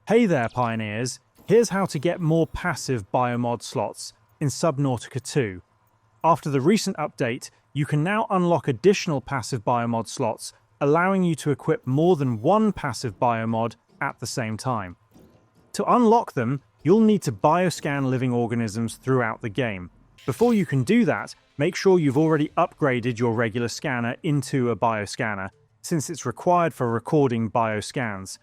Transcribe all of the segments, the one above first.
Hey there, pioneers! Here's how to get more passive BIOMOD slots in Subnautica 2. After the recent update, you can now unlock additional passive BIOMOD slots, allowing you to equip more than one passive BIOMOD at the same time. To unlock them, you'll need to bioscan living organisms throughout the game. Before you can do that, make sure you've already upgraded your regular scanner into a bioscanner, since it's required for recording bioscans.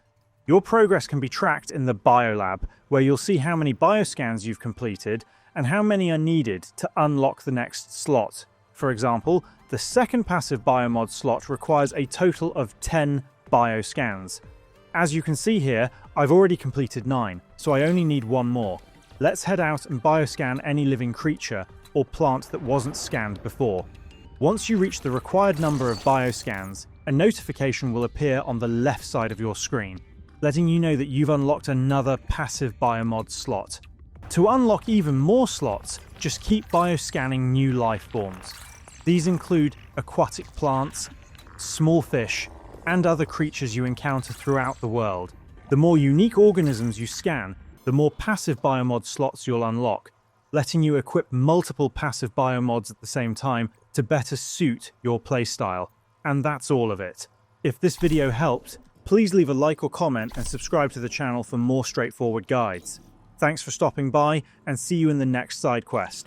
Your progress can be tracked in the Biolab, where you'll see how many bioscans you've completed and how many are needed to unlock the next slot. For example, the second passive BIOMOD slot requires a total of 10 bioscans. As you can see here, I've already completed 9, so I only need one more. Let's head out and bioscan any living creature or plant that wasn't scanned before. Once you reach the required number of bioscans, a notification will appear on the left side of your screen, letting you know that you've unlocked another passive BIOMOD slot. To unlock even more slots, just keep bioscanning new life forms. These include aquatic plants, small fish, and other creatures you encounter throughout the world. The more unique organisms you scan, the more passive BIOMOD slots you'll unlock, letting you equip multiple passive BIOMODs at the same time to better suit your playstyle. And that's all of it. If this video helped, please leave a like or comment and subscribe to the channel for more straightforward guides. Thanks for stopping by, and see you in the next side quest.